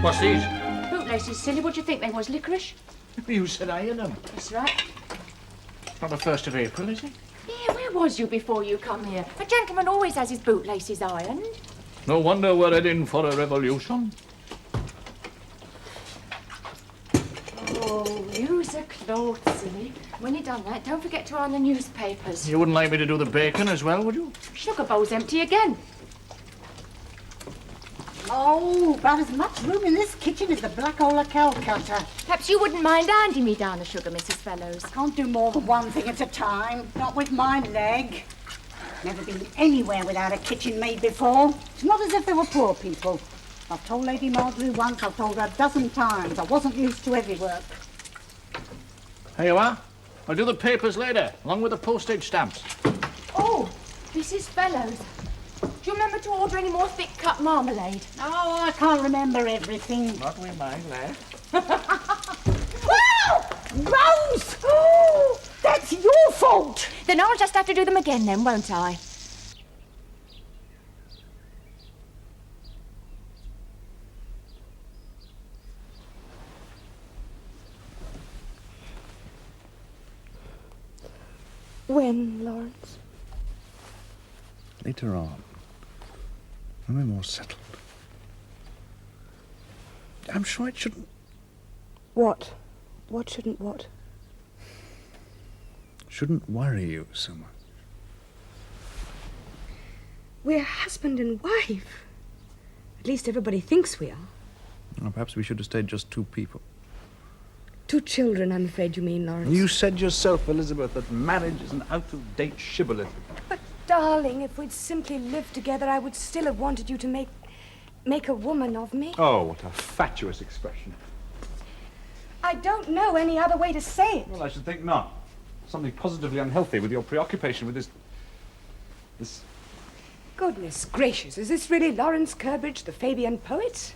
What's these? Bootlaces, silly. What do you think they was, licorice? You said iron them. That's right. It's not the 1st of April, is it? Yeah, where was you before you come here? A gentleman always has his bootlaces ironed. No wonder we're heading for a revolution. Oh, use a cloth, silly. When you've done that, don't forget to iron the newspapers. You wouldn't like me to do the bacon as well, would you? Sugar bowl's empty again. Oh, about as much room in this kitchen as the Black Hole of Calcutta. Perhaps you wouldn't mind handing me down the sugar, Mrs. Fellows. I can't do more than one thing at a time, not with my leg. Never been anywhere without a kitchen maid before. It's not as if they were poor people. I've told Lady Marjorie once, I've told her a dozen times. I wasn't used to heavy work. Here you are. I'll do the papers later, along with the postage stamps. Oh, Mrs. Fellows. Do you remember to order any more thick-cut marmalade? Oh, I can't remember everything. Not with mine, lad. Wow! Rose! Oh, that's your fault! Then I'll just have to do them again then, won't I? When, Lawrence? Later on, when we're more settled. I'm sure it shouldn't... What? What shouldn't what? Shouldn't worry you so much. We're husband and wife. At least everybody thinks we are. Well, perhaps we should have stayed just two people. 2 children, I'm afraid you mean, Lawrence. You said yourself, Elizabeth, that marriage is an out-of-date shibboleth. But, darling, if we'd simply lived together, I would still have wanted you to make a woman of me. Oh, what a fatuous expression. I don't know any other way to say it. Well, I should think not. Something positively unhealthy with your preoccupation with this... Goodness gracious, is this really Lawrence Curbridge, the Fabian poet?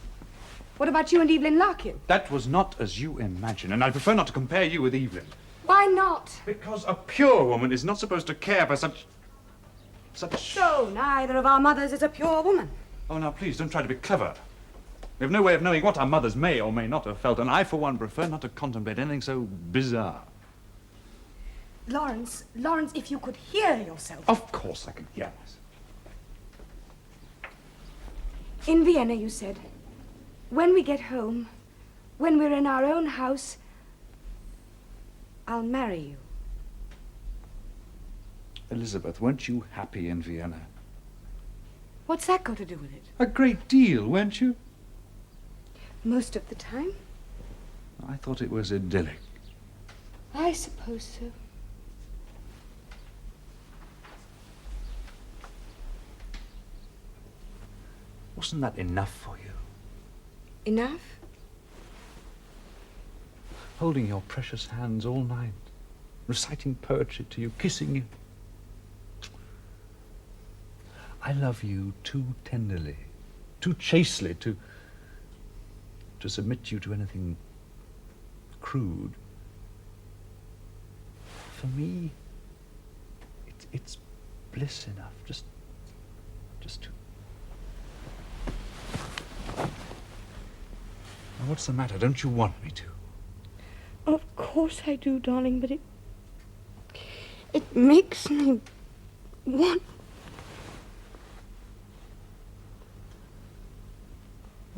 What about you and Evelyn Larkin? That was not as you imagine, and I prefer not to compare you with Evelyn. Why not? Because a pure woman is not supposed to care for such... So, neither of our mothers is a pure woman. Oh, now, please, don't try to be clever. We have no way of knowing what our mothers may or may not have felt, and I, for one, prefer not to contemplate anything so bizarre. Lawrence, if you could hear yourself. Of course I can hear myself. In Vienna, you said, when we get home, when we're in our own house, I'll marry you. Elizabeth, weren't you happy in Vienna? What's that got to do with it? A great deal, weren't you? Most of the time. I thought it was idyllic. I suppose so. Wasn't that enough for you? Enough? Holding your precious hands all night, reciting poetry to you, kissing you. I love you too tenderly, too chastely to submit you to anything crude. For me, it's bliss enough, just to... Now, what's the matter? Don't you want me to? Of course I do, darling, but it makes me want...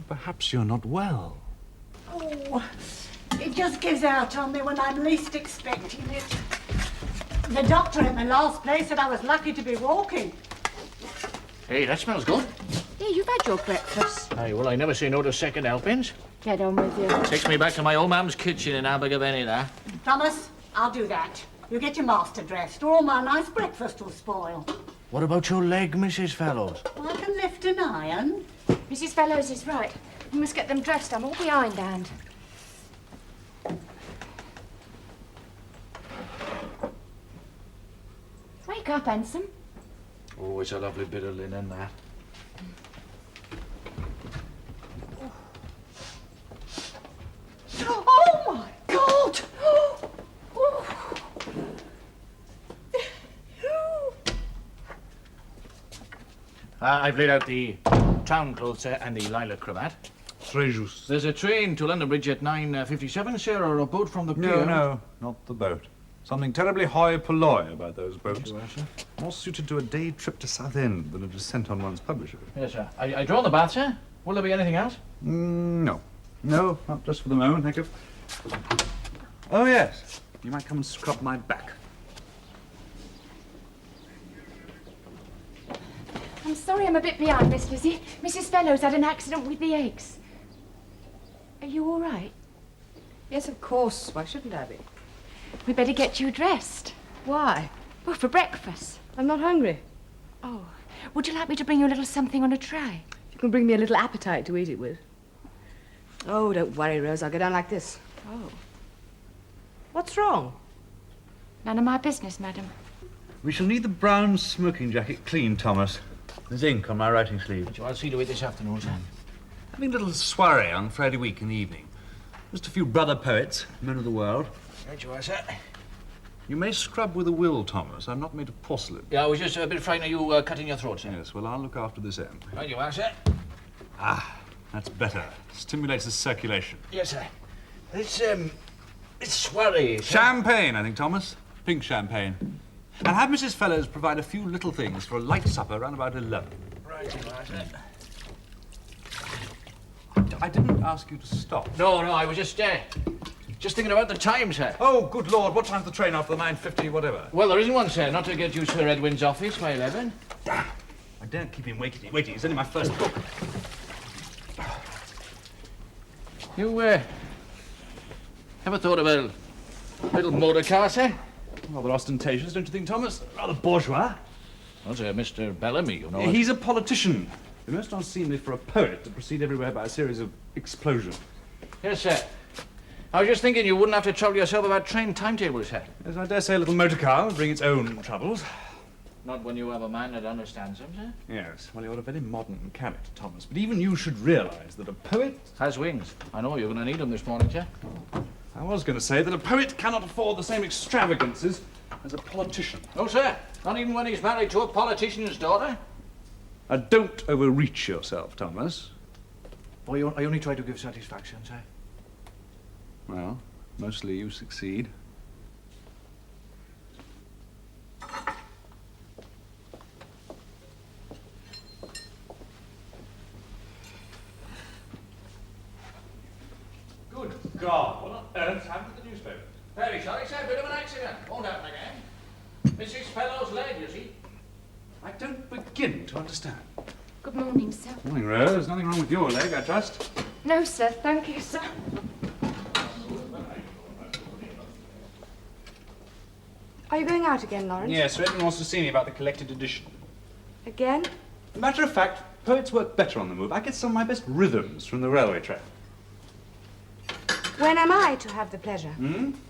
Perhaps you're not well. Oh, it just gives out on me when I'm least expecting it. The doctor at my last place said I was lucky to be walking. Hey, that smells good. Yeah, you've had your breakfast. Aye, well, I never say no to second helpings. Get on with you. Takes me back to my old mam's kitchen in Abergavenny, there. Thomas, I'll do that. You get your master dressed, or all my nice breakfast will spoil. What about your leg, Mrs. Fellows? I can lift an iron. Mrs. Fellows is right. We must get them dressed. I'm all behindhand. Wake up, handsome. Oh, it's a lovely bit of linen, that. Oh, my God! I've laid out the town clothes and the lilac cravat. Très juste. There's a train to London Bridge at 9:57, sir, or a boat from the pier. No, not the boat. Something terribly high polloi about those boats. Yes, sir. More suited to a day trip to Southend than a descent on one's publisher. Yes, sir. I draw the bath, sir. Will there be anything else? No. No, not just for the moment, thank you. Oh, yes. You might come and scrub my back. I'm sorry I'm a bit behind, Miss Lizzie. Mrs. Fellows had an accident with the eggs. Are you all right? Yes, of course. Why shouldn't I be? We better get you dressed. Why? Well, for breakfast. I'm not hungry. Oh, would you like me to bring you a little something on a tray? You can bring me a little appetite to eat it with. Oh, don't worry, Rose. I'll go down like this. Oh, What's wrong? none of my business, madam. We shall need the brown smoking jacket clean, Thomas. There's ink on my writing sleeve. I'll see to it this afternoon, sir. Having a little soiree on Friday week in the evening. Just a few brother poets, men of the world. Right you are, sir. You may scrub with a will, Thomas. I'm not made of porcelain. Yeah, I was just a bit frightened of you cutting your throat, sir. Yes, well, I'll look after this end. Right you are, sir. That's better. Stimulates the circulation. Yes, sir. It's soiree, sir. Champagne, I think, Thomas. Pink champagne. And have Mrs. Fellows provide a few little things for a light supper around about 11. Right you are, sir. I didn't ask you to stop. No, I was just thinking about the time, sir. Oh, good Lord, what time's the train after the 9:50, whatever? Well, there isn't one, sir. Not to get you Sir Edwin's office by 11. Damn. I daren't keep him waiting. It's only my first book. You, ever thought of a little motor car, sir? Rather ostentatious, don't you think, Thomas? Rather bourgeois. Well, sir, Mr. Bellamy, you know. He's a politician. The most unseemly for a poet to proceed everywhere by a series of explosions. Yes, sir. I was just thinking you wouldn't have to trouble yourself about train timetables, sir. Yes, I dare say a little motor car will bring its own troubles. Not when you have a man that understands them, sir. Yes, well, you're a very modern character, Thomas. But even you should realise that a poet... Has wings. I know you're going to need them this morning, sir. I was going to say that a poet cannot afford the same extravagances as a politician. No, sir. Not even when he's married to a politician's daughter. Don't overreach yourself, Thomas. Boy, I only try to give satisfaction, sir. Well, mostly you succeed. Good God, what on earth's happened to the newspaper? Very sorry, sir. Bit of an accident. Won't happen again. Mrs. Fellow's leg, you see. I don't begin to understand. Good morning, sir. Morning, Rose. Nothing wrong with your leg, I trust. No, sir. Thank you, sir. Are you going out again, Lawrence? Yes, Redmond wants to see me about the collected edition. Again? Matter of fact, poets work better on the move. I get some of my best rhythms from the railway track. When am I to have the pleasure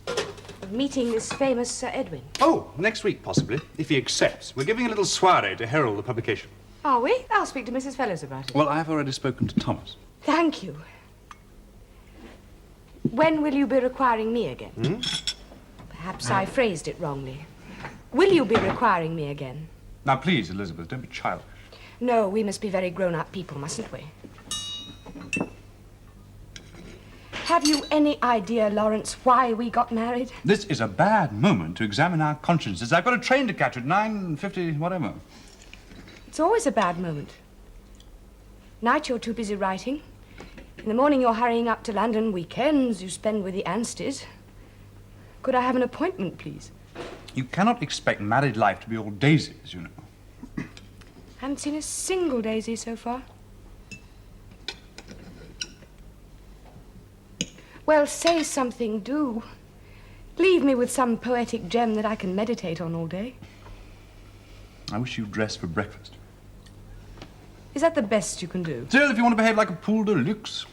of meeting this famous Sir Edwin? Oh, next week, possibly, if he accepts. We're giving a little soiree to herald the publication. Are we? I'll speak to Mrs. Fellows about it. Well, I've already spoken to Thomas. Thank you. When will you be requiring me again? Perhaps I phrased it wrongly. Will you be requiring me again? Now, please, Elizabeth, don't be childish. No, we must be very grown-up people, mustn't we? Have you any idea, Lawrence, why we got married? This is a bad moment to examine our consciences. I've got a train to catch at 9:50, whatever. It's always a bad moment. Night, you're too busy writing. In the morning, you're hurrying up to London. Weekends, you spend with the Anstey's. Could I have an appointment, please? You cannot expect married life to be all daisies, you know. Haven't seen a single daisy so far. Well, say something, do. Leave me with some poetic gem that I can meditate on all day. I wish you'd dress for breakfast. Is that the best you can do? Still, if you want to behave like a poule de luxe.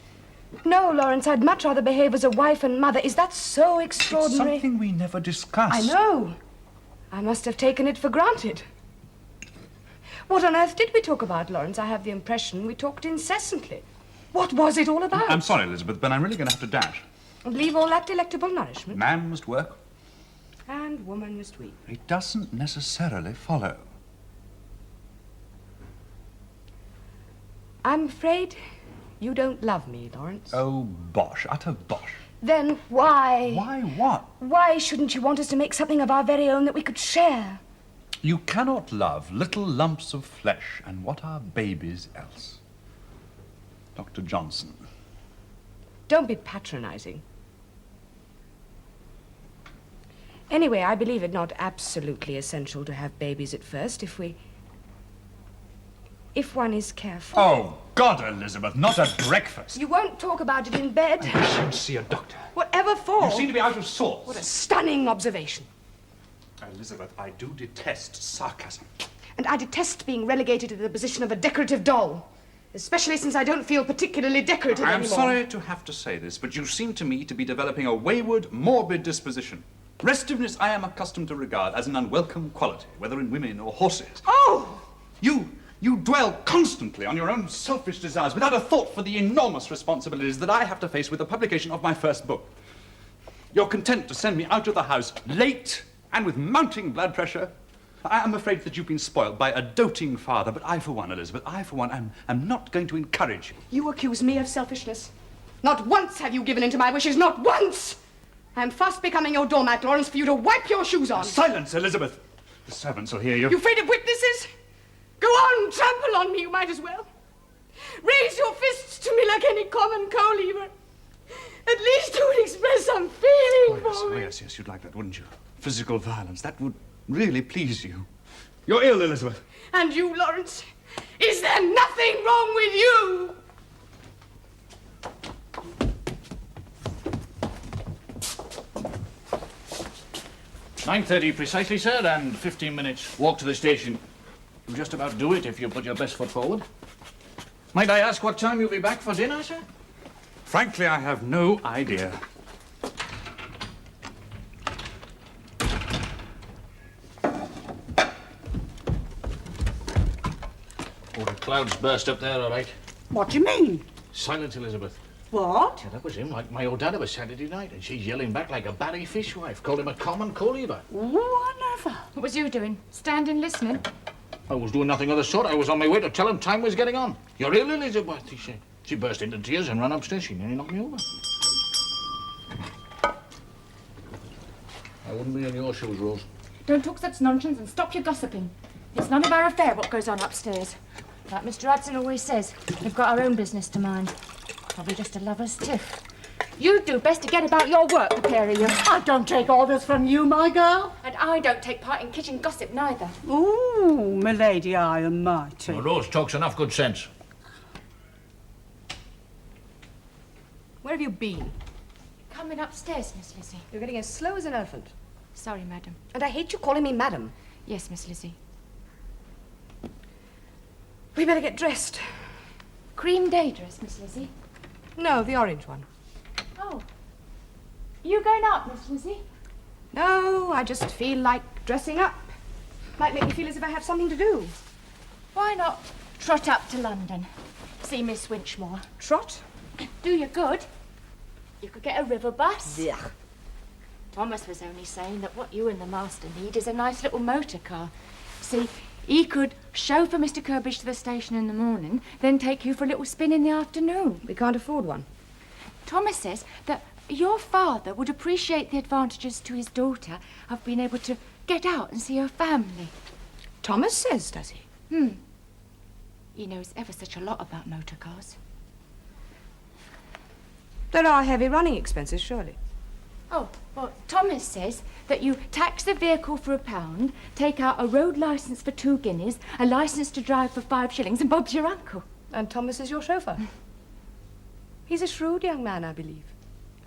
No, Lawrence, I'd much rather behave as a wife and mother. Is that so It's extraordinary? something we never discussed. I know. I must have taken it for granted. What on earth did we talk about, Lawrence? I have the impression we talked incessantly. What was it all about? I'm sorry, Elizabeth, but I'm really going to have to dash. And leave all that delectable nourishment. Man must work. And woman must weep. It doesn't necessarily follow. I'm afraid You don't love me, Lawrence. Oh, bosh. Utter bosh. Then why? Why what? Why shouldn't you want us to make something of our very own that we could share? You cannot love little lumps of flesh, and what are babies else? Dr. Johnson. Don't be patronizing. Anyway, I believe it not absolutely essential to have babies at first if one is careful. Oh, God, Elizabeth, not at breakfast. You won't talk about it in bed. You should see a doctor. Whatever for? You seem to be out of sorts. What a stunning observation. Elizabeth, I do detest sarcasm. And I detest being relegated to the position of a decorative doll. Especially since I don't feel particularly decorative I am anymore. sorry to have to say this, but you seem to me to be developing a wayward, morbid disposition. Restiveness I am accustomed to regard as an unwelcome quality, whether in women or horses. Oh! You dwell constantly on your own selfish desires without a thought for the enormous responsibilities that I have to face with the publication of my first book. You're content to send me out of the house late and with mounting blood pressure. I am afraid that you've been spoiled by a doting father, but I, for one, Elizabeth, am not going to encourage you. You accuse me of selfishness. Not once have you given in to my wishes, not once! I am fast becoming your doormat, Lawrence, for you to wipe your shoes on. Silence, Elizabeth! The servants will hear you. You afraid of witnesses? Go on, trample on me, you might as well. Raise your fists to me like any common coal-heaver. At least you would express some feeling for me. Yes, you'd like that, wouldn't you? Physical violence, that would really please you. You're ill, Elizabeth. And you, Lawrence, is there nothing wrong with you? 9:30 precisely, sir, and 15 minutes walk to the station. You'll just about do it if you put your best foot forward. Might I ask what time you'll be back for dinner, sir? Frankly, I have no idea. Oh, the clouds burst up there, all right. What do you mean? Silence, Elizabeth. What? Yeah, that was him, like my old dad was Saturday night, and she's yelling back like a Barry fishwife. Called him a common coal-heaver. Whatever. What was you doing? Standing listening? I was doing nothing of the sort. I was on my way to tell him time was getting on. You're ill, Elizabeth, he said. She burst into tears and ran upstairs. She nearly knocked me over. I wouldn't be in your shoes, Rose. Don't talk such nonsense and stop your gossiping. It's none of our affair what goes on upstairs. Like Mr. Hudson always says, we've got our own business to mind. Probably just a lover's tiff. You do best to get about your work, the pair of you. I don't take orders from you, my girl. And I don't take part in kitchen gossip neither. Ooh, milady, I am mighty. Well, Rose talks enough good sense. Where have you been? Coming upstairs, Miss Lizzie. You're getting as slow as an elephant. Sorry, madam. And I hate you calling me madam. Yes, Miss Lizzie. We better get dressed. Cream day dress, Miss Lizzie. No, the orange one. Oh. You going out, Miss Lizzie? No, I just feel like dressing up. Might make me feel as if I have something to do. Why not trot up to London? See Miss Winchmore. Trot? Do you good? You could get a river bus. Yeah. Thomas was only saying that what you and the master need is a nice little motor car. See, he could chauffeur Mr. Curbridge to the station in the morning, then take you for a little spin in the afternoon. We can't afford one. Thomas says that your father would appreciate the advantages to his daughter of being able to get out and see her family. Thomas says, does he? He knows ever such a lot about motor cars. There are heavy running expenses, surely. Oh, well, Thomas says that you tax the vehicle for £1, take out a road licence for 2 guineas, a licence to drive for 5 shillings, and Bob's your uncle. And Thomas is your chauffeur. He's a shrewd young man, I believe.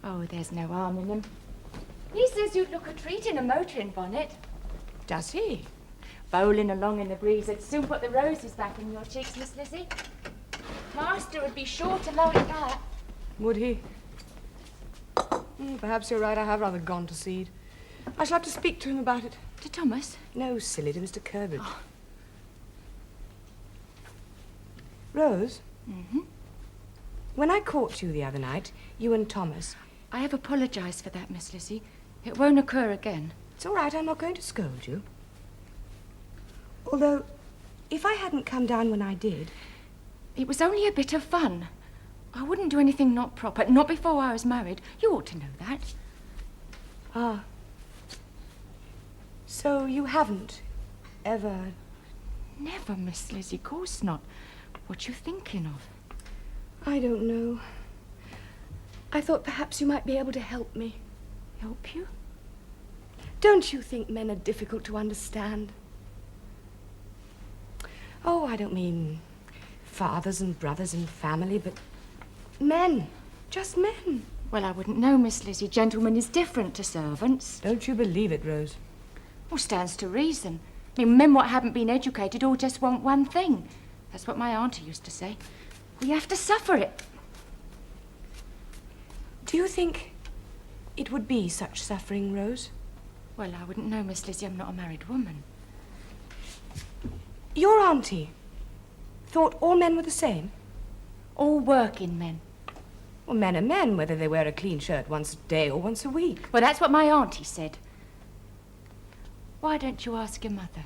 Oh, there's no harm in him. He says you'd look a treat in a motoring bonnet. Does he? Bowling along in the breeze would soon put the roses back in your cheeks, Miss Lizzie. Master would be sure to like that. Would he? Perhaps you're right, I have rather gone to seed. I shall have to speak to him about it. To Thomas? No, silly, to Mr. Curbridge. Rose? Mm-hmm. When I caught you the other night, you and Thomas... I have apologised for that, Miss Lizzie. It won't occur again. It's all right, I'm not going to scold you. Although, if I hadn't come down when I did... It was only a bit of fun. I wouldn't do anything not proper, not before I was married. You ought to know that. Ah. So you haven't ever... Never, Miss Lizzie, course not. What you thinking of? I don't know. I thought perhaps you might be able to help me. Help you? Don't you think men are difficult to understand? Oh, I don't mean fathers and brothers and family, but men. Just men. Well, I wouldn't know, Miss Lizzie. Gentlemen is different to servants. Don't you believe it, Rose? Well, stands to reason. I mean, men what haven't been educated all just want one thing. That's what my auntie used to say. We have to suffer it. Do you think it would be such suffering, Rose? Well, I wouldn't know, Miss Lizzie. I'm not a married woman. Your auntie thought all men were the same? All working men. Well, men are men, whether they wear a clean shirt once a day or once a week. Well, that's what my auntie said. Why don't you ask your mother?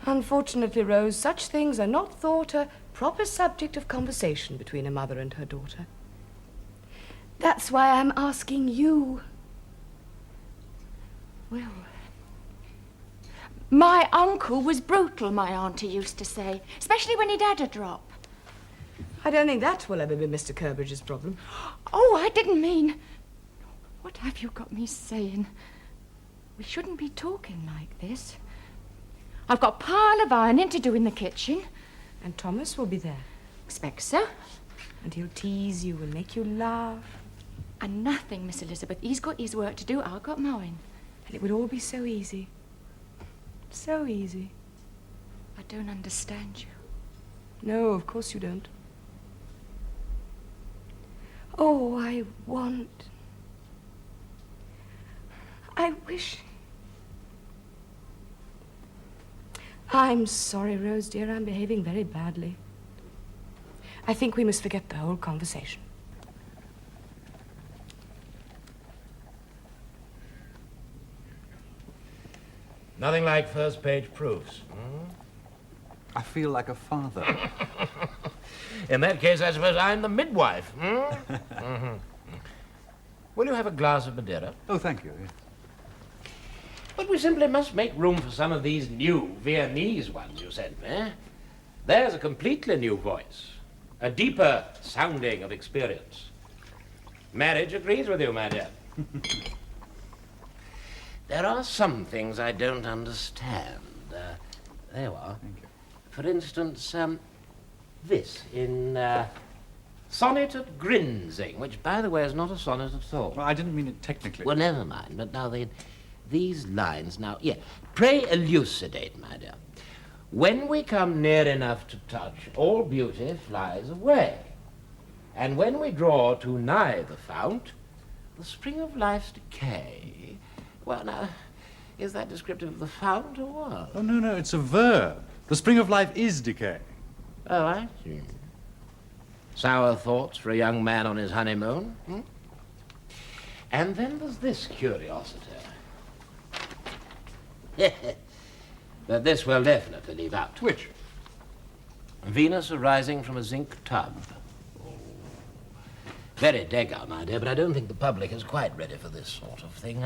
Unfortunately, Rose, such things are not thought a proper subject of conversation between a mother and her daughter. That's why I'm asking you. Well, my uncle was brutal, my auntie used to say, especially when he'd had a drop. I don't think that will ever be Mr. Curbridge's problem. Oh, I didn't mean... What have you got me saying? We shouldn't be talking like this. I've got a pile of ironing to do in the kitchen. And Thomas will be there. Expect so. And he'll tease you and make you laugh. And nothing, Miss Elizabeth. He's got his work to do, I've got mine. And it would all be so easy. So easy. I don't understand you. No, of course you don't. Oh, I wish... I'm sorry, Rose, dear. I'm behaving very badly. I think we must forget the whole conversation. Nothing like first page proofs. I feel like a father. In that case, I suppose I'm the midwife. Mm-hmm. Will you have a glass of Madeira? Oh, thank you. Yes. But we simply must make room for some of these new Viennese ones you sent me. There's a completely new voice, a deeper sounding of experience. Marriage agrees with you, my dear. There are some things I don't understand. There you are. Thank you. For instance, this in Sonnet at Grinzing, which, by the way, is not a sonnet at all. Well, I didn't mean it technically. Well, never mind. But now these lines now... Yeah, pray elucidate, my dear. When we come near enough to touch, all beauty flies away. And when we draw too nigh the fount, the spring of life's decay... Well, now, is that descriptive of the fount or what? Oh, no, it's a verb. The spring of life is decay. Oh, I see. Sour thoughts for a young man on his honeymoon. And then there's this curiosity. But this we'll definitely leave out. Which? Venus arising from a zinc tub. Oh. Very Degas, my dear, but I don't think the public is quite ready for this sort of thing.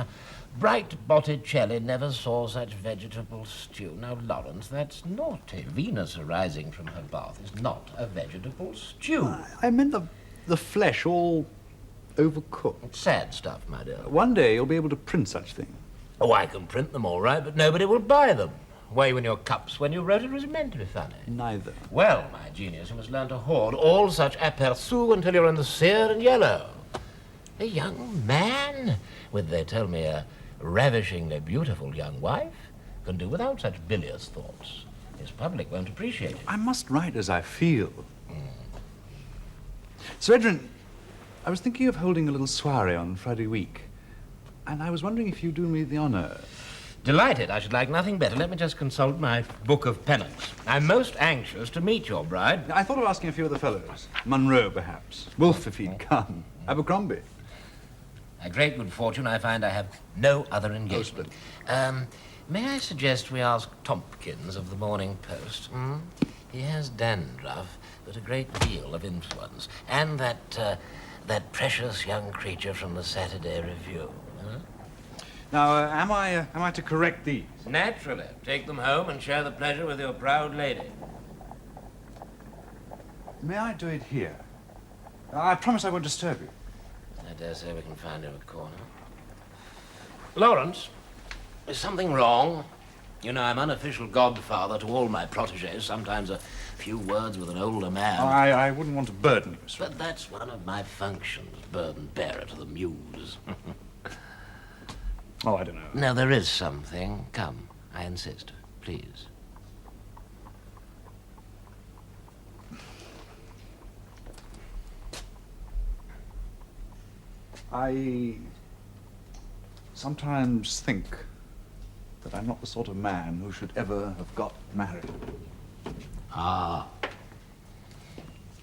Bright Botticelli never saw such vegetable stew. Now, Lawrence, that's naughty. Venus arising from her bath is not a vegetable stew. I meant the flesh all overcooked. It's sad stuff, my dear. One day you'll be able to print such things. Oh, I can print them all right, but nobody will buy them. Why, when your cups, when you wrote it, was meant to be funny. Neither. Well, my genius, you must learn to hoard all such aperçus until you're in the sere and yellow. A young man with, they tell me, a ravishingly beautiful young wife can do without such bilious thoughts. His public won't appreciate it. I must write as I feel. Sir Edwin, I was thinking of holding a little soiree on Friday week, and I was wondering if you'd do me the honor. Delighted. I should like nothing better. Let me just consult my book of penance. I'm most anxious to meet your bride. I thought of asking a few of the fellows. Munro, perhaps. Wolfe, if he'd come. Abercrombie. A great good fortune, I find I have no other engagement. May I suggest we ask Tompkins of the Morning Post? He has dandruff, but a great deal of influence. And that precious young creature from the Saturday Review. Huh? Now, am I to correct these? Naturally. Take them home and share the pleasure with your proud lady. May I do it here? I promise I won't disturb you. I dare say we can find her a corner. Lawrence, is something wrong? You know, I'm unofficial godfather to all my protégés. Sometimes a few words with an older man. I wouldn't want to burden you, sir. But that's one of my functions, burden bearer to the muse. Oh, I don't know. No, there is something. Come, I insist. Please. I sometimes think that I'm not the sort of man who should ever have got married. Ah.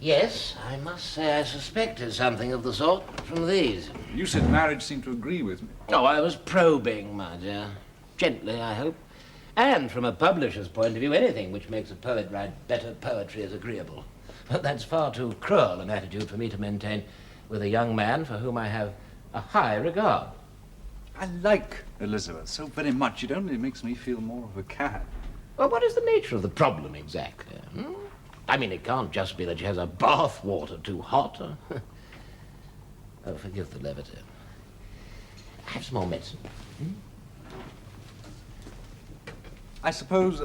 Yes, I must say I suspected something of the sort from these. You said marriage seemed to agree with me. Oh, I was probing, my dear. Gently, I hope. And from a publisher's point of view, anything which makes a poet write better poetry is agreeable. But that's far too cruel an attitude for me to maintain with a young man for whom I have a high regard. I like Elizabeth so very much, it only makes me feel more of a cad. Well, what is the nature of the problem exactly? Hmm? I mean, it can't just be that she has a bath water too hot. Oh, forgive the levity. Have some more medicine. Hmm? I suppose...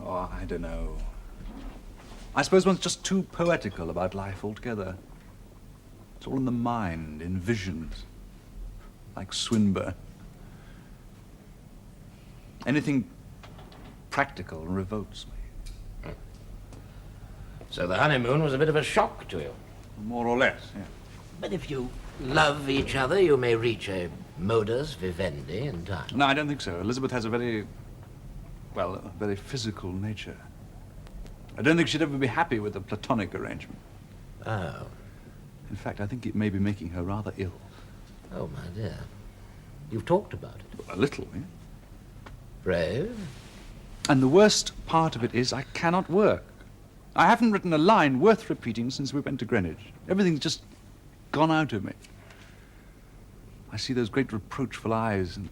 Oh, I don't know. I suppose one's just too poetical about life altogether. It's all in the mind, in visions, like Swinburne. Anything practical revolts me. So the honeymoon was a bit of a shock to you. More or less, yeah. But if you love each other, you may reach a modus vivendi in time. No, I don't think so. Elizabeth has a very physical nature. I don't think she'd ever be happy with a platonic arrangement. Oh. In fact, I think it may be making her rather ill. Oh, my dear. You've talked about it. A little, yeah. Brave. And the worst part of it is I cannot work. I haven't written a line worth repeating since we went to Greenwich. Everything's just gone out of me. I see those great reproachful eyes and...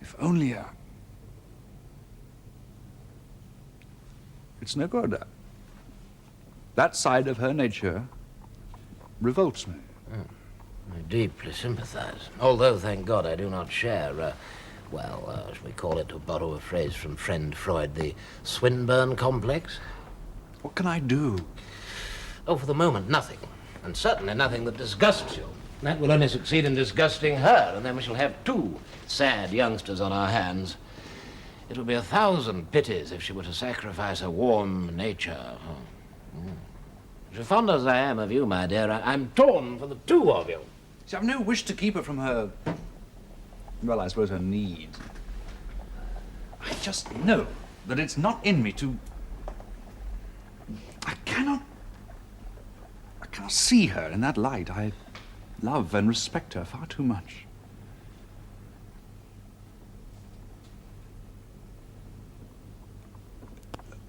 If only It's no good. That side of her nature revolts me. I deeply sympathize. Although, thank God, I do not share, shall we call it, to borrow a phrase from friend Freud, the Swinburne complex? What can I do? Oh, for the moment, nothing. And certainly nothing that disgusts you. That will only succeed in disgusting her, and then we shall have two sad youngsters on our hands. It would be 1,000 pities if she were to sacrifice her warm nature. As fond as I am of you, my dear, I'm torn for the two of you. See, I've no wish to keep her from her... well, I suppose her needs. I just know that it's not in me to... I cannot see her in that light. I love and respect her far too much.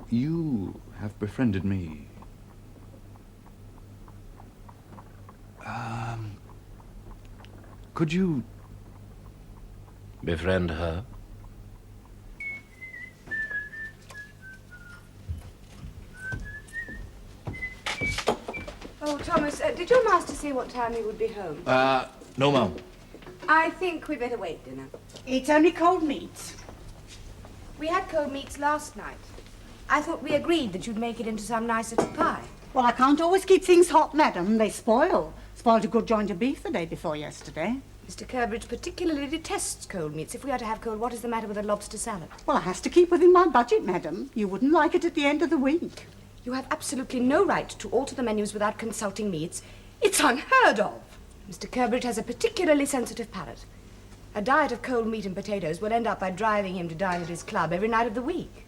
You have befriended me. Could you... Befriend her? Oh, Thomas, did your master say what time he would be home? No, Mum. I think we better wait dinner. It's only cold meat. We had cold meats last night. I thought we agreed that you'd make it into some nice little pie. Well, I can't always keep things hot, madam. They spoil. Spoiled a good joint of beef the day before yesterday. Mr. Curbridge particularly detests cold meats. If we are to have cold, what is the matter with a lobster salad? Well, I has to keep within my budget, madam. You wouldn't like it at the end of the week. You have absolutely no right to alter the menus without consulting me. It's unheard of. Mr. Curbridge has a particularly sensitive palate. A diet of cold meat and potatoes will end up by driving him to dine at his club every night of the week.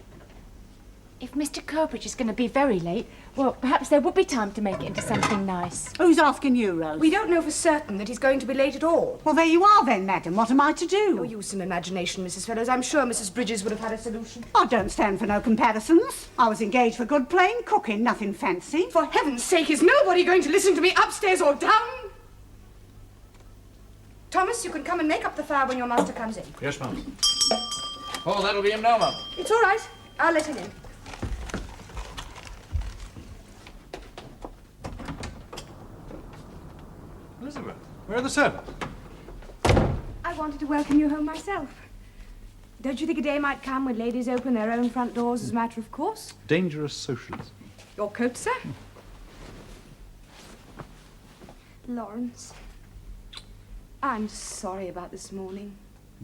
If Mr. Curbridge is going to be very late, well, perhaps there would be time to make it into something nice. Who's asking you, Rose? We don't know for certain that he's going to be late at all. Well, there you are then, madam. What am I to do? Oh, use some imagination, Mrs. Fellows. I'm sure Mrs. Bridges would have had a solution. I don't stand for no comparisons. I was engaged for good plain cooking, nothing fancy. For heaven's sake, is nobody going to listen to me upstairs or down? Thomas, you can come and make up the fire when your master comes in. Yes, ma'am. Oh, that'll be him now, ma'am. It's all right. I'll let him in. Elizabeth, where are the servants? I wanted to welcome you home myself. Don't you think a day might come when ladies open their own front doors as a matter of course? Dangerous socialism. Your coat, sir? Lawrence, I'm sorry about this morning.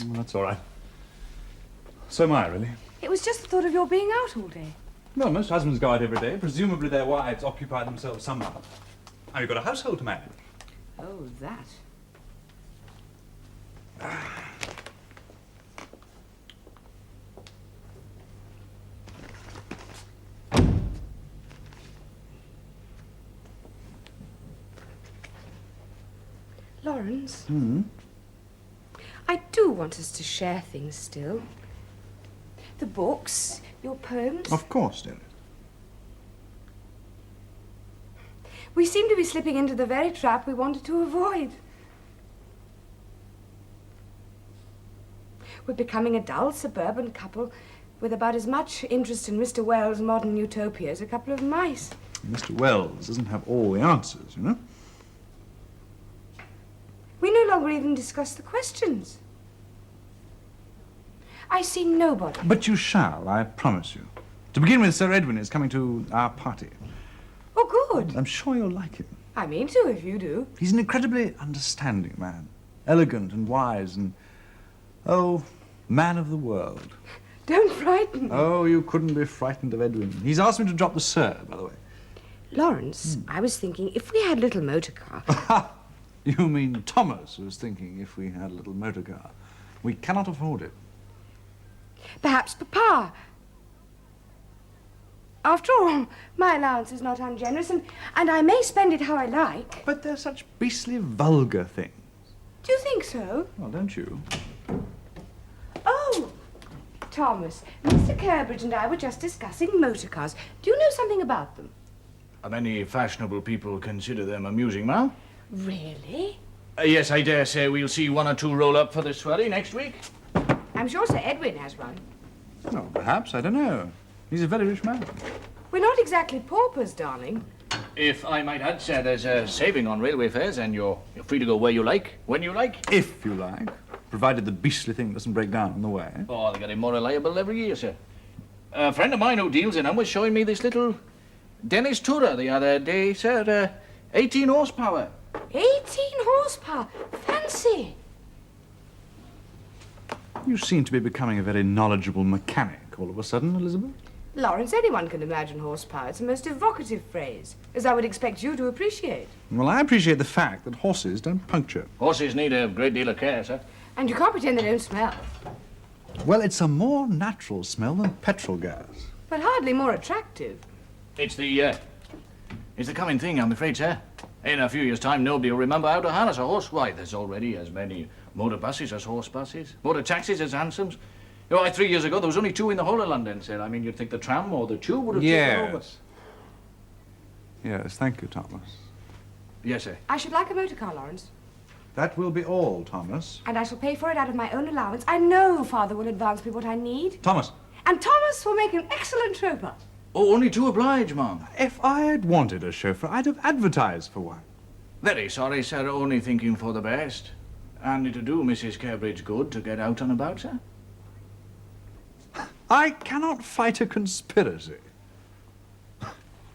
Oh, that's all right. So am I, really. It was just the thought of your being out all day. Well, most husbands go out every day. Presumably their wives occupy themselves somehow. Now, you've got a household to manage. Oh, that. Lawrence? I do want us to share things still. The books, your poems. Of course, dear. We seem to be slipping into the very trap we wanted to avoid. We're becoming a dull suburban couple with about as much interest in Mr. Wells' modern utopia as a couple of mice. Mr. Wells doesn't have all the answers, you know. We no longer even discuss the questions. I see nobody. But you shall, I promise you. To begin with, Sir Edwin is coming to our party. Oh, good. I'm sure you'll like him. I mean to, if you do. He's an incredibly understanding man. Elegant and wise and, oh, man of the world. Don't frighten me. Oh, you couldn't be frightened of Edwin. He's asked me to drop the sir, by the way. Lawrence, I was thinking if we had a little motor car. You mean Thomas was thinking if we had a little motor car. We cannot afford it. Perhaps Papa. After all, my allowance is not ungenerous, and I may spend it how I like. But they're such beastly vulgar things. Do you think so? Well, don't you? Oh, Thomas, Mr. Curbridge and I were just discussing motor cars. Do you know something about them? Many fashionable people consider them amusing, ma'am. Really? Yes, I dare say we'll see one or two roll up for the soiree next week. I'm sure Sir Edwin has one. Oh, perhaps. I don't know. He's a very rich man. We're not exactly paupers, darling. If I might add, sir, there's a saving on railway fares, and you're free to go where you like, when you like. If you like. Provided the beastly thing doesn't break down on the way. Oh, they're getting more reliable every year, sir. A friend of mine who deals in them was showing me this little Dennis Tourer the other day, sir. 18 horsepower. 18 horsepower. Fancy. You seem to be becoming a very knowledgeable mechanic all of a sudden, Elizabeth. Lawrence, anyone can imagine horsepower. It's a most evocative phrase, as I would expect you to appreciate. Well, I appreciate the fact that horses don't puncture. Horses need a great deal of care, sir. And you can't pretend they don't smell. Well, it's a more natural smell than petrol gas. But hardly more attractive. It's the coming thing, I'm afraid, sir. In a few years' time, nobody will remember how to harness a horse. Why, there's already as many motor buses as horse buses, motor taxis as hansoms. You know, 3 years ago, there was only 2 in the whole of London, sir. I mean, you'd think the tram or the tube would have taken over. Yes, thank you, Thomas. Yes, sir. I should like a motor car, Lawrence. That will be all, Thomas. And I shall pay for it out of my own allowance. I know Father will advance me what I need. Thomas! And Thomas will make an excellent chauffeur. Oh, only to oblige, ma'am. If I had wanted a chauffeur, I'd have advertised for one. Very sorry, sir. Only thinking for the best. And it'll do Mrs. Curbridge good to get out and about, sir. I cannot fight a conspiracy.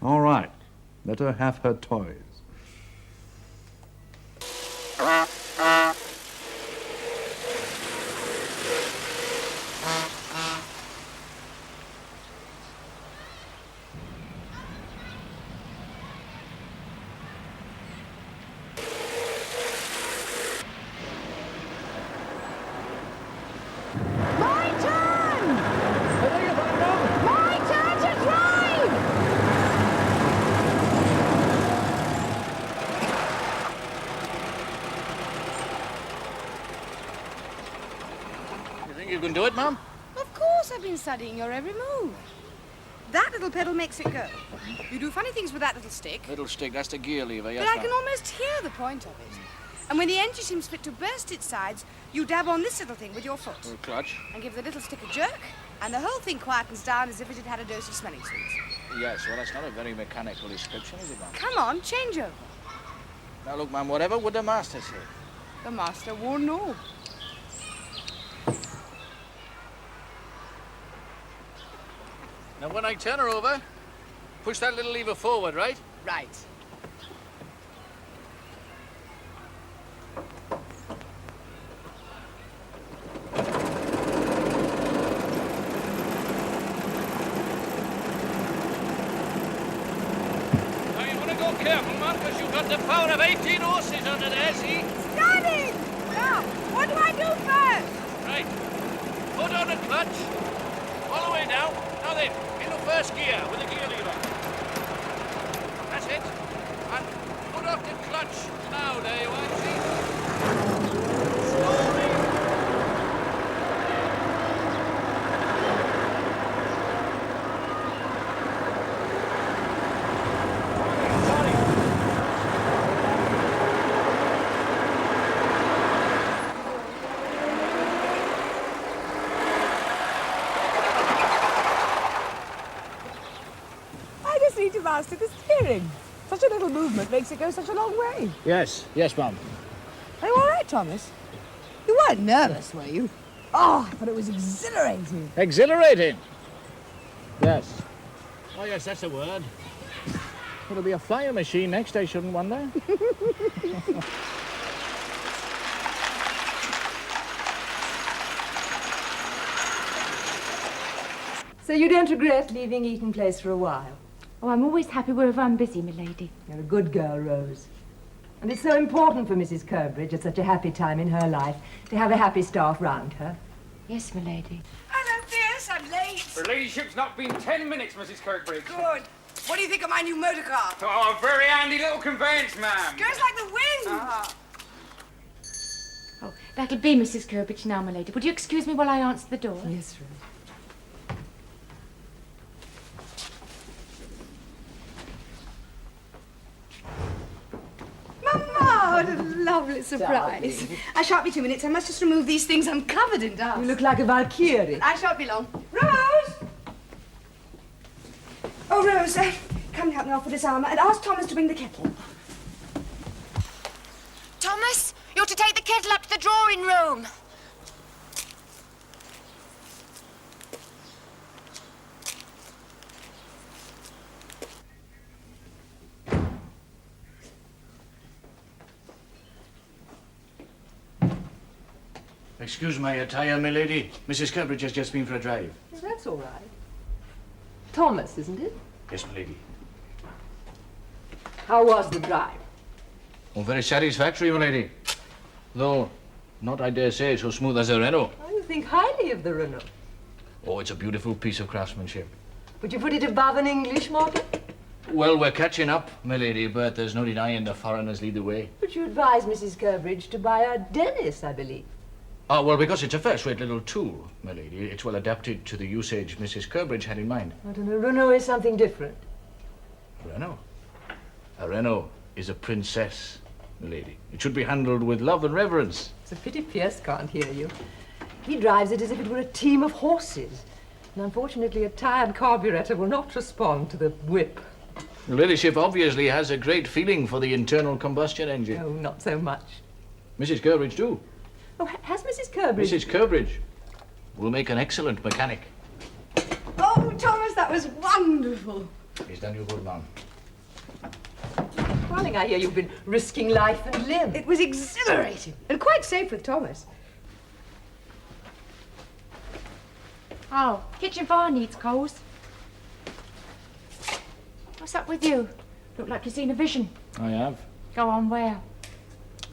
All right. Let her have her toys. My turn! My turn to drive! can do it, ma'am? Of course I've been studying your every move. That little pedal makes it go. You do funny things with that little stick. Little stick, that's the gear lever, yes, But I ma'am. can almost hear the point of it. And when the engine seems fit to burst its sides, you dab on this little thing with your foot. Little clutch. And give the little stick a jerk, and the whole thing quietens down as if it had had a dose of smelling salts. Yes, well, that's not a very mechanical description, is it, ma'am? Come on, change over. Now, look, ma'am, whatever would the master say? The master won't know. Now, when I turn her over, push that little lever forward, right? Right. Now, you want to go careful, man, because you've got the power of 18 horses under there, see? Starting! Now, what do I do first? Right. Put on the clutch. All the way down. Now then, into first gear with the gear lever. That's it. And put off the clutch. Now, there you are, see? Slowly. Sorry. I just need to master the steering. Such a little movement makes it go such a long way. Yes, ma'am. Are you all right, Thomas? You weren't nervous, were you? Oh, but it was exhilarating. Exhilarating. Yes. Oh, yes, that's a word. It'll be a flying machine next, I shouldn't wonder. So you don't regret leaving Eaton Place for a while? Oh, I'm always happy wherever I'm busy, milady. You're a good girl, Rose. And it's so important for Mrs. Curbridge at such a happy time in her life to have a happy staff round her. Yes, milady. Hello, Pierce. I'm late. Her ladyship's not been 10 minutes, Mrs. Kirkbridge. Good. What do you think of my new motor car? Oh, a very handy little conveyance, ma'am. Goes like the wind. Oh, that'll be Mrs. Curbridge now, milady. Would you excuse me while I answer the door? Yes, Rose. Mama, what a lovely surprise. I shan't be 2 minutes. I must just remove these things. I'm covered in dust. You look like a Valkyrie. I shan't be long. Rose! Oh, Rose, come help me off with this armour and ask Thomas to bring the kettle. Thomas, you're to take the kettle up to the drawing room. Excuse my attire, milady. Mrs. Curbridge has just been for a drive. That's all right. Thomas, isn't it? Yes, milady. How was the drive? Oh, very satisfactory, milady. Though, not, I dare say, so smooth as a Renault. I think highly of the Renault. Oh, it's a beautiful piece of craftsmanship. Would you put it above an English market? Well, we're catching up, milady, but there's no denying the foreigners lead the way. But you advised Mrs. Curbridge to buy a Dennis, I believe. Oh, well, because it's a first-rate little tool, milady. It's well adapted to the usage Mrs. Curbridge had in mind. But a Renault is something different. Renault? A Renault is a princess, milady. It should be handled with love and reverence. It's a pity Pierce can't hear you. He drives it as if it were a team of horses. And unfortunately, a tired carburetor will not respond to the whip. Your ladyship obviously has a great feeling for the internal combustion engine. Oh, not so much. Mrs. Curbridge, too. Oh, has Mrs. Curbridge... Mrs. Curbridge will make an excellent mechanic. Oh, Thomas, that was wonderful. He's done you good, ma'am. Darling, I hear you've been risking life and limb. It was exhilarating and quite safe with Thomas. Oh, kitchen fire needs coals. What's up with you? Look like you've seen a vision. I have. Go on, where?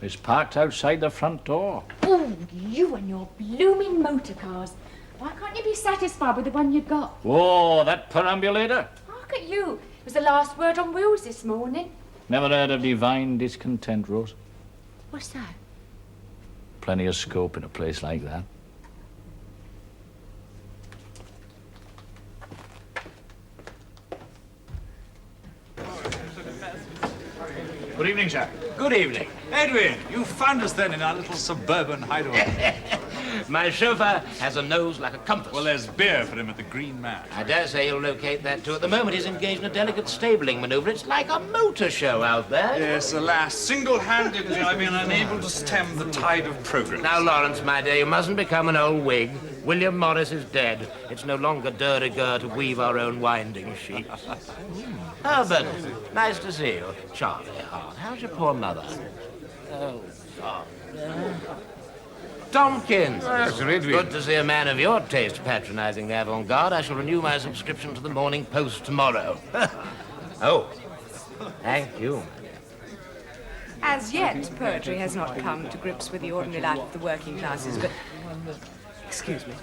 It's parked outside the front door. Oh, you and your blooming motor cars. Why can't you be satisfied with the one you got? Whoa, that perambulator. Look at you. It was the last word on wheels this morning. Never heard of divine discontent, Rose. What's that? Plenty of scope in a place like that. Good evening, sir. Good evening. Edwin, you found us then in our little suburban hideaway. My chauffeur has a nose like a compass. Well, there's beer for him at the Green Man. I dare say you'll locate that too. At the moment, he's engaged in a delicate stabling maneuver. It's like a motor show out there. Yes, alas, single-handedly I've been unable to stem the tide of progress. Now, Lawrence, my dear, you mustn't become an old wig. William Morris is dead. It's no longer de rigueur to weave our own winding sheets. Oh, but nice to see you. Charlie Hart. How's your poor mother? Oh, God. Tompkins. Good to see a man of your taste patronizing the avant-garde. I shall renew my subscription to the Morning Post tomorrow. Oh, thank you, my dear. As yet, poetry has not come to grips with the ordinary life of the working classes, but... Excuse me.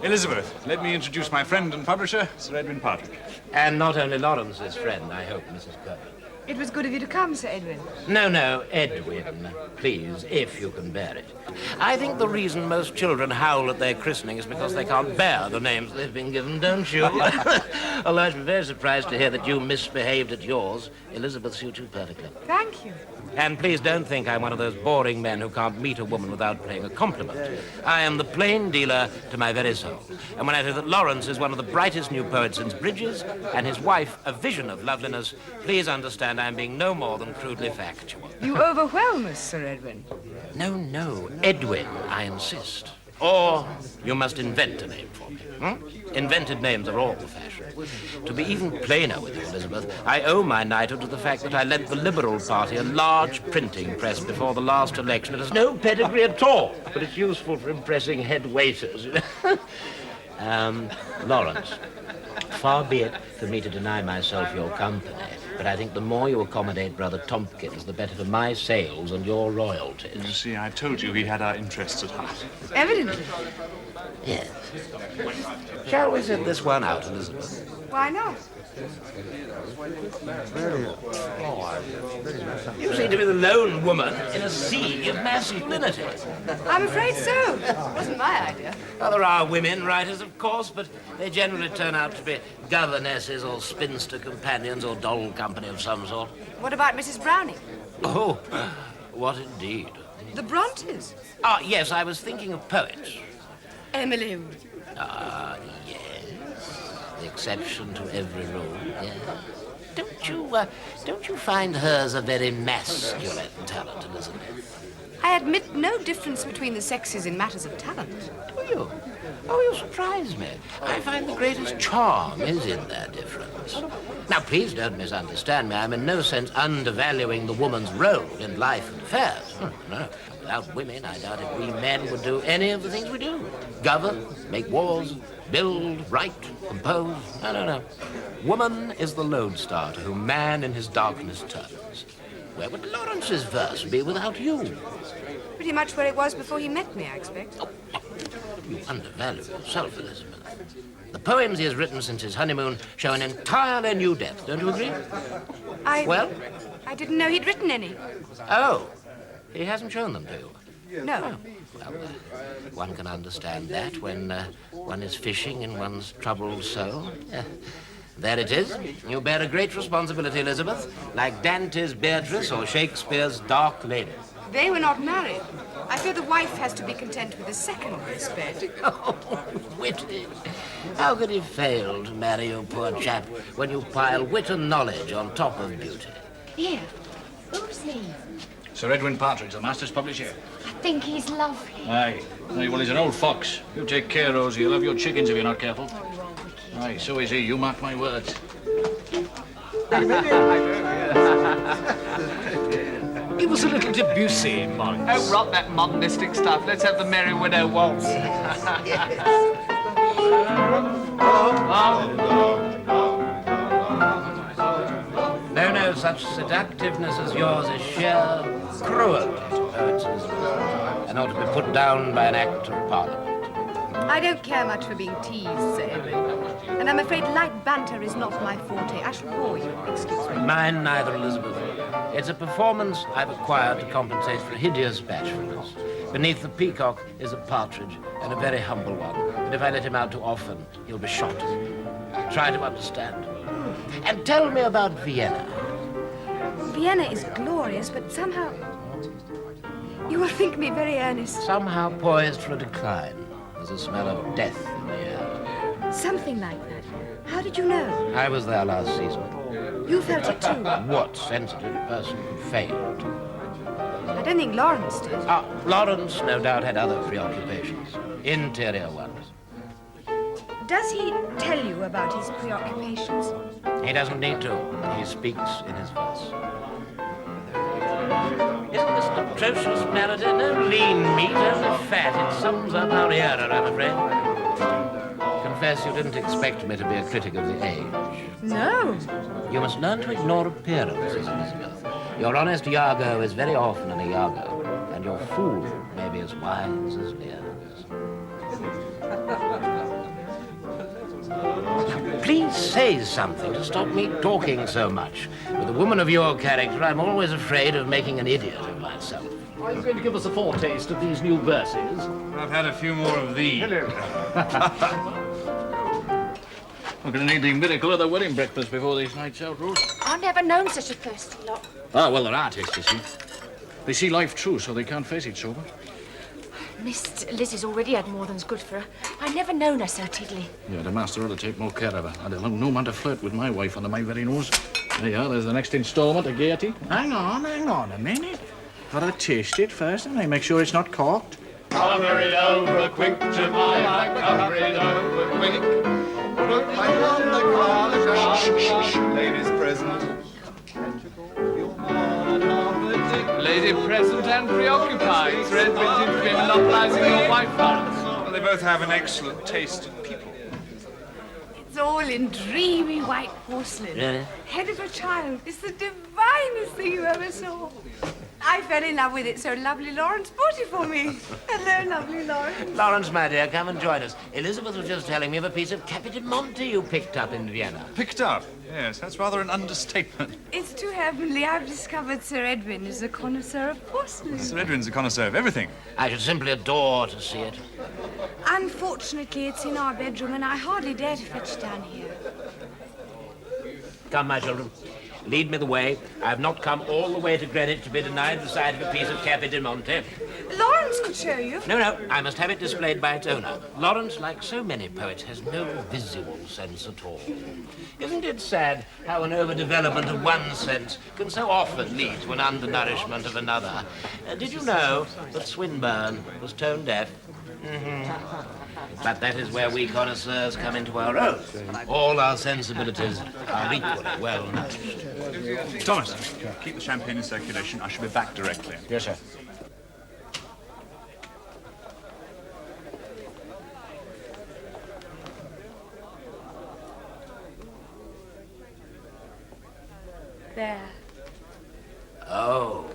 Elizabeth, let me introduce my friend and publisher, Sir Edwin Partridge. And not only Lawrence's friend, I hope, Mrs. Kirk. It was good of you to come, Sir Edwin. No, Edwin, please, if you can bear it. I think the reason most children howl at their christening is because they can't bear the names they've been given, don't you? Although I'd be very surprised to hear that you misbehaved at yours. Elizabeth suits you perfectly. Thank you. And please don't think I'm one of those boring men who can't meet a woman without paying a compliment. I am the plain dealer to my very soul. And when I say that Lawrence is one of the brightest new poets since Bridges, and his wife a vision of loveliness, please understand I'm being no more than crudely factual. You overwhelm us, Sir Edwin. No, Edwin, I insist. Or you must invent a name for me. Invented names are all the fashion. To be even plainer with you, Elizabeth, I owe my knighthood to the fact that I lent the Liberal Party a large printing press before the last election. It has no pedigree at all, but it's useful for impressing head waiters. Lawrence, far be it for me to deny myself your company, but I think the more you accommodate Brother Tompkins, the better for my sales and your royalties. You see, I told you he had our interests at heart. Evidently. Yes. Shall we sit this one out, Elizabeth? Why not? You seem to be the lone woman in a sea of masculinity. I'm afraid so. It wasn't my idea. Well, there are women writers, of course, but they generally turn out to be governesses or spinster companions or doll company of some sort. What about Mrs. Browning? Oh, what indeed. The Brontes? Ah, yes, I was thinking of poets. Emily. Ah, yes. The exception to every rule, yes. Don't you find hers a very masculine talent, Elizabeth? I admit no difference between the sexes in matters of talent. Do you? Oh, you surprise me. I find the greatest charm is in their difference. Now, please don't misunderstand me. I'm in no sense undervaluing the woman's role in life and affairs. No. Without women, I doubt if we men would do any of the things we do. Govern, make wars, build, write, compose. No. Woman is the lodestar to whom man in his darkness turns. Where would Lawrence's verse be without you? Pretty much where it was before he met me, I expect. Oh, you undervalue yourself, Elizabeth. The poems he has written since his honeymoon show an entirely new depth, don't you agree? Well? I didn't know he'd written any. Oh, he hasn't shown them to you? No. Well, one can understand that when one is fishing in one's troubled soul. There it is. You bear a great responsibility, Elizabeth, like Dante's Beatrice or Shakespeare's Dark Lady. They were not married. I fear the wife has to be content with a second bed. Oh, witty. How could he fail to marry you, poor chap, when you pile wit and knowledge on top of beauty? Here. Who's he? Sir Edwin Partridge, the master's publisher. I think he's lovely. Aye, well, he's an old fox. You take care, Rosie. You'll have your chickens if you're not careful. Oh, you are wicked. Aye, so is he. You mark my words. It was a little Debussy, Morris. Oh, rot that modernistic stuff. Let's have the Merry Widow waltz. No, such seductiveness as yours is sheer cruelty to poets, and ought to be put down by an act of Parliament. I don't care much for being teased, Sir Edwin. And I'm afraid light banter is not my forte. I shall bore you. Excuse me. Mine neither, Elizabeth. It's a performance I've acquired to compensate for hideous bashfulness. Beneath the peacock is a partridge, and a very humble one. But if I let him out too often, he'll be shot. Try to understand. And tell me about Vienna. Vienna is glorious, but somehow... You will think me very earnest. Somehow poised for a decline. There's a smell of death in the air. Something like that. How did you know? I was there last season. You felt it too. What sensitive person could fail to? I don't think Lawrence did. Ah, Lawrence no doubt had other preoccupations. Interior ones. Does he tell you about his preoccupations? He doesn't need to. He speaks in his verse. Isn't this an atrocious melody? No lean meat, only fat. It sums up our era, I'm afraid. Confess you didn't expect me to be a critic of the age. No. You must learn to ignore appearances, Elizabeth. Your honest Iago is very often an Iago, and your fool may be as wise as Lear's. Please say something to stop me talking so much. With a woman of your character, I'm always afraid of making an idiot of myself. Are you going to give us a foretaste of these new verses? I've had a few more of these. Hello. We're going to need the miracle of the wedding breakfast before these nights out, Rose. I've never known such a thirsty lot. Ah, well, they're artists, you see. They see life true, so they can't face it sober. Miss Lizzie's already had more than's good for her. I never known her so tiddly. Yeah, the master ought to take more care of her. I'd allow no man to flirt with my wife under my very nose. There you are, there's the next instalment of gaiety. Hang on a minute. Gotta taste it first, and I make sure it's not corked. Cover it over quick, Jemima, cover it over quick. Put my on the collar, ladies present. Lady present and preoccupied. Sir Edwin seems to be monopolising your wife, Lawrence. Well, they both have an excellent taste in people. It's all in dreamy white porcelain. Really? Head of a child. It's the divinest thing you ever saw. I fell in love with it, so lovely Lawrence bought it for me. Hello, lovely Lawrence. Lawrence, my dear, come and join us. Elizabeth was just telling me of a piece of Capodimonte you picked up in Vienna. Picked up? Yes, that's rather an understatement. It's too heavenly. I've discovered Sir Edwin is a connoisseur of porcelain. Sir Edwin's a connoisseur of everything. I should simply adore to see it. Unfortunately, it's in our bedroom, and I hardly dare to fetch it down here. Come, my children. Lead me the way. I've not come all the way to Greenwich to be denied the sight of a piece of Capodimonte. Lawrence could show you. No, I must have it displayed by its owner. Lawrence, like so many poets, has no visual sense at all. Isn't it sad how an overdevelopment of one sense can so often lead to an undernourishment of another? Did you know that Swinburne was tone deaf? But that is where we connoisseurs come into our own. All our sensibilities are equally well nourished. Thomas, keep the champagne in circulation. I shall be back directly. Yes, sir. There. Oh.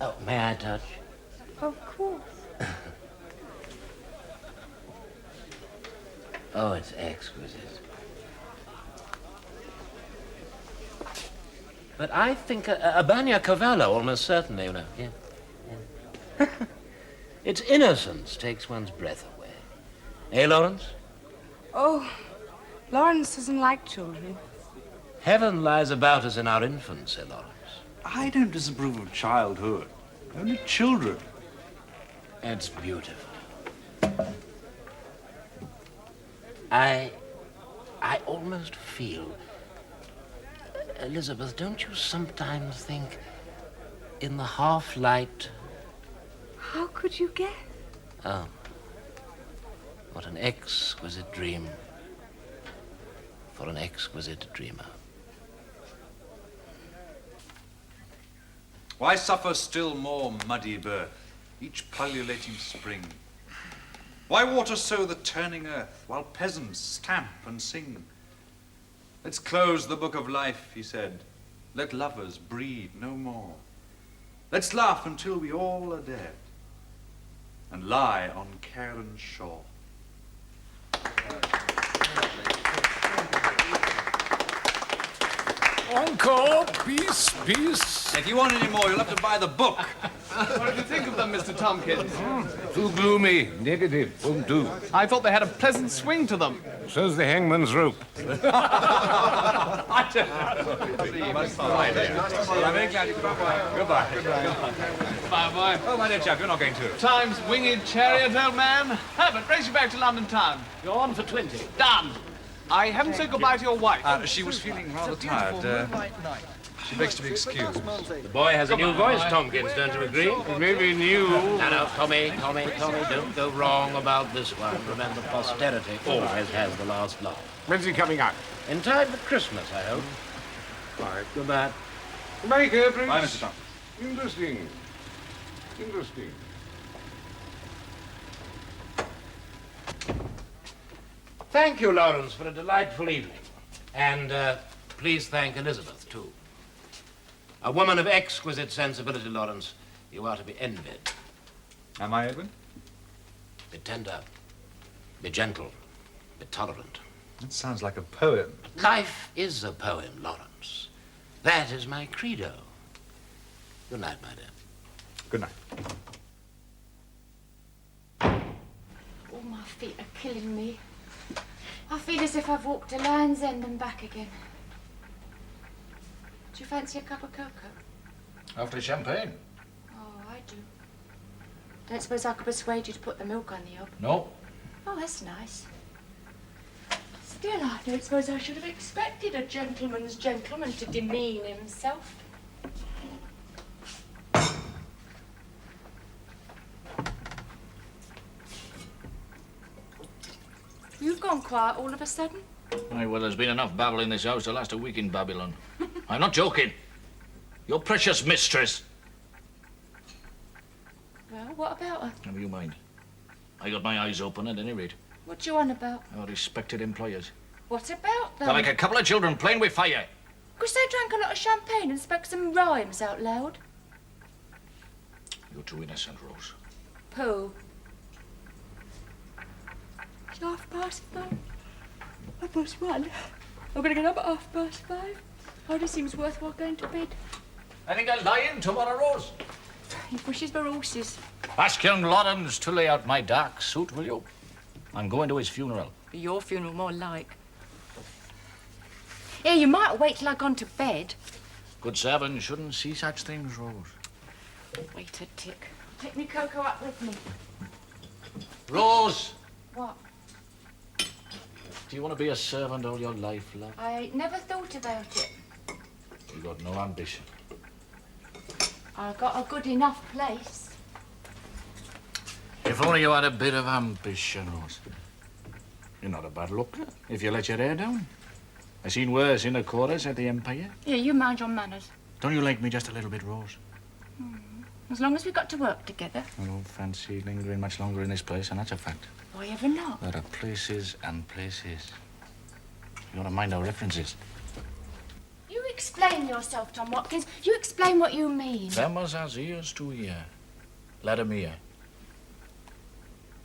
Oh, may I touch? Of course. Oh, it's exquisite. But I think a Bagna Cavallo, almost certainly, you know. Yeah. Its innocence takes one's breath away. Eh, Lawrence? Oh, Lawrence doesn't like children. Heaven lies about us in our infancy, Lawrence. I don't disapprove of childhood. Only children. It's beautiful. I almost feel... Elizabeth, don't you sometimes think in the half-light... How could you guess? Oh. What an exquisite dream for an exquisite dreamer. Why suffer still more muddy birth, each pullulating spring? Why water so the turning earth, while peasants stamp and sing? Let's close the book of life, he said. Let lovers breed no more. Let's laugh until we all are dead, and lie on Cairn's shore. Encore, peace, peace. If you want any more, you'll have to buy the book. What did you think of them, Mr. Tompkins? Too gloomy, negative, won't do. I thought they had a pleasant swing to them. So's the hangman's rope. I'm very glad you could offer. Goodbye. Bye, boy. Oh, my dear chap, you're not going to. Time's winged chariot, old man. Herbert, race you back to London town. You're on for 20. Done. I haven't said goodbye to your wife. She was feeling rather tired. She begs to be excused. The boy has a new voice, Tompkins, don't you agree? Maybe new. No, Tommy, don't go wrong about this one. Remember, posterity always has the last laugh. When's he coming out? In time for Christmas, I hope. Right. Goodbye. Goodbye, Prince. Bye, Mr. Thompson. Interesting. Interesting. Thank you, Lawrence, for a delightful evening. And please thank Elizabeth, too. A woman of exquisite sensibility, Lawrence. You are to be envied. Am I, Edwin? Be tender, be gentle, be tolerant. That sounds like a poem. Life is a poem, Lawrence. That is my credo. Good night, my dear. Good night. Oh, my feet are killing me. I feel as if I've walked to Land's End and back again. Do you fancy a cup of cocoa? After champagne? Oh, I do. Don't suppose I could persuade you to put the milk on the hob? No. Oh, that's nice. Still, I don't suppose I should have expected a gentleman's gentleman to demean himself. You've gone quiet all of a sudden. Aye, well, there's been enough babble in this house to last a week in Babylon. I'm not joking. Your precious mistress. Well, what about her? Never you mind. I got my eyes open at any rate. What you on about? Our respected employers. What about them? They're like a couple of children playing with fire. Because they drank a lot of champagne and spoke some rhymes out loud. You're too innocent, Rose. Pooh. It's 5:30. 1:30. I'm going to get up at 5:30. Hardly seems worthwhile going to bed. I think I'll lie in tomorrow, Rose. He pushes for horses. Ask young Lawrence to lay out my dark suit, will you? I'm going to his funeral. Be your funeral, more like. Here, you might wait till I've gone to bed. Good servants shouldn't see such things, Rose. Wait a tick. Take me cocoa up with me. Rose! What? Do you want to be a servant all your life, love? I ain't never thought about it. You got no ambition. I've got a good enough place. If only you had a bit of ambition, Rose. You're not a bad looker if you let your hair down. I seen worse in the quarters at the Empire. Yeah, you mind your manners. Don't you like me just a little bit, Rose? As long as we've got to work together. I don't fancy lingering much longer in this place, and that's a fact. Why ever not? There are places and places. You want to mind our references? You explain yourself, Tom Watkins. You explain what you mean. Them as has ears to hear. Let 'em hear.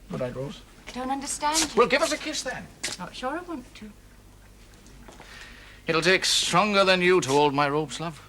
Good night, Rose. I don't understand you. Well, give us a kiss then. Not sure I want to. It'll take stronger than you to hold my ropes, love.